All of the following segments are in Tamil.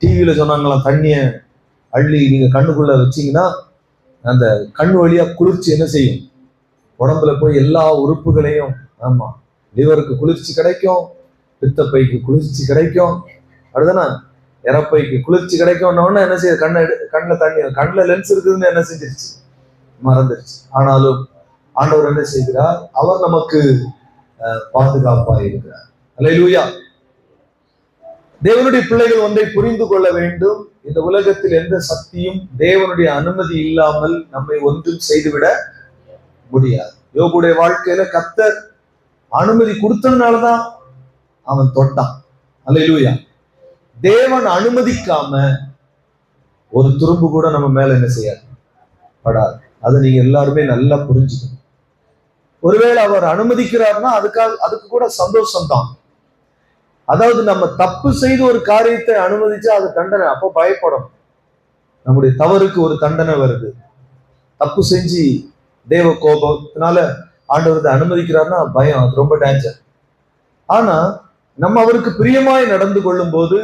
டிவியில சொன்னாங்களாம், தண்ணிய அள்ளி நீங்க கண்ணுக்குள்ள வச்சீங்கன்னா அந்த கண் வழியா குளிர்ச்சி என்ன செய்யும், உடம்புல போய் எல்லா உறுப்புகளையும், ஆமா, லிவருக்கு குளிர்ச்சி கிடைக்கும், பித்தப்பைக்கு குளிர்ச்சி கிடைக்கும், அப்படிதானே, இறப்பைக்கு குளிர்ச்சி கிடைக்கும்னு என்ன செய்யுது, கண்ணில் தண்ணி, கண்ணில் லென்ஸ் இருக்குதுன்னு என்ன செஞ்சிருச்சு, மறந்துருச்சு. ஆனாலும் ஆண்டவர் என்ன செய்கிறார், அவர் நமக்கு பாதுகாப்பாக இருக்கிறார். அல்லேலூயா. தேவனுடைய பிள்ளைகள் ஒன்றை புரிந்து கொள்ள வேண்டும், இந்த உலகத்தில் எந்த சக்தியும் தேவனுடைய அனுமதி இல்லாமல் நம்மை ஒன்றும் செய்துவிட முடியாது. யோபுடைய வாழ்க்கையில கர்த்தர் அனுமதி கொடுத்ததுனாலதான் அவன் தொட்டான். அல்லேலூயா. தேவன் அனுமதிக்காம ஒரு துரும்பு கூட நம்ம மேல என்ன செய்யாது, படாது. அதை நீங்க எல்லாருமே நல்லா புரிஞ்சுக்கணும். ஒருவேளை அவர் அனுமதிக்கிறார்னா அதுக்கு கூட சந்தோஷம் தான். அதாவது நம்ம தப்பு செய்து ஒரு காரியத்தை அனுமதிச்சா அது தண்டனை, அப்போ பயப்படும். நம்முடைய தவறுக்கு ஒரு தண்டனை வருது. தப்பு செஞ்சு தேவ கோபத்தினால ஆண்டவர் அனுமதிக்கிறார்னா பயம், அது ரொம்ப டேஞ்சர். ஆனா நம்ம அவருக்கு பிரியமாய் நடந்து கொள்ளும் போது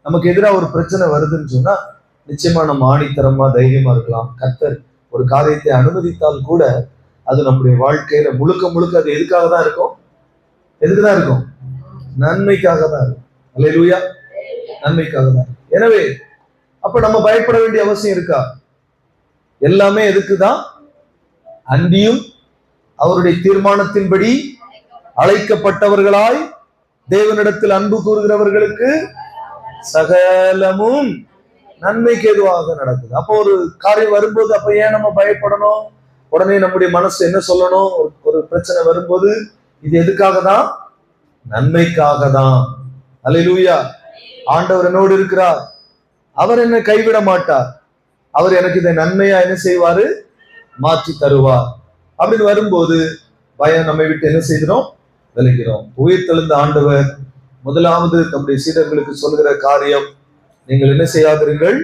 நமக்கு எதிராக ஒரு பிரச்சனை வருதுன்னு சொன்னா நிச்சயமா நம்ம ஆணித்தரமா தைரியமா இருக்கலாம். கர்த்தர் ஒரு காரியத்தை அனுமதித்தால் கூட அது நம்முடைய வாழ்க்கையில முழுக்க அது எதுக்காக தான் இருக்கும், எதுக்குதான் இருக்கும், நன்மைக்காக தான் இருக்கும். அல்லேலூயா. நன்மைக்காக தான். எனவே அப்ப நம்ம பயப்பட வேண்டிய அவசியம் இருக்கா? எல்லாமே எதுக்குதான், அன்பியும் அவருடைய தீர்மானத்தின்படி அழைக்கப்பட்டவர்களாய் தேவனிடத்தில் அன்பு கூறுகிறவர்களுக்கு சகலமும் நன்மைக்கு எதுவாக நடக்குது. அப்போ ஒரு காரியம் வரும்போது அப்ப ஏன் நம்ம பயப்படணும்? உடனே நம்முடைய மனசு என்ன சொல்லணும், ஒரு பிரச்சனை வரும்போது இது எதுக்காக தான், நன்மைக்காக தான். அல்லேலூயா. ஆண்டவர் என்னோடு இருக்கிறார், அவர் என்னை கைவிட மாட்டார், அவர் எனக்கு இதை நன்மையா என்ன செய்வாரு, மாற்றி தருவார். அப்படின்னு வரும்போது பயம் நம்மை விட்டு என்ன செய்கிறோம், விலகிறோம். உயிர் தெழுந்த ஆண்டவர் முதலாவது தம்முடைய சீடர்களுக்கு சொல்கிற காரியம், நீங்கள் என்ன செய்யாதிருங்கள்,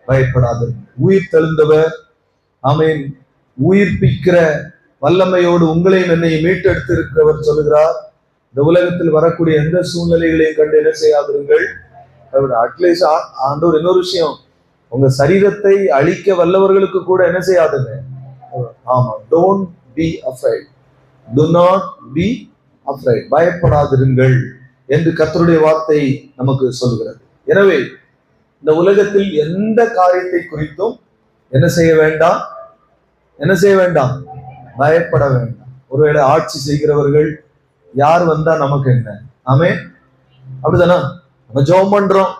பயப்படாதீர்கள். உயிர் தெழுந்தவர், ஆமென், உயிர்ப்பிக்கிற வல்லமையோடு உங்களையும் என்னையும் மீட்டெடுத்து இருக்கிறவர் சொல்லுகிறார், இந்த உலகத்தில் வரக்கூடிய எந்த சூழ்நிலைகளையும் கண்டு என்ன செய்யாதிருங்கள். அட்லீஸ்ட் ஆண்டவர் இன்னொரு விஷயம், உங்க சரீரத்தை அழிக்க வல்லவர்களுக்கு கூட என்ன செய்யாதுங்க, ஆமா, don't be afraid, to not be afraid, பயப்படாதிருங்கள் என்று கர்த்தருடைய வார்த்தை நமக்கு சொல்கிறது. எனவே இந்த உலகத்தில் எந்த காரியத்தை குறித்தும் என்ன செய்ய வேண்டாம், என்ன செய்ய வேண்டாம், பயப்பட வேண்டாம். ஒருவேளை ஆட்சி செய்கிறவர்கள் யார் வந்தா நமக்கு என்ன, ஆமென், அப்படிதானா? நம்ம ஜெபம் பண்றோம்,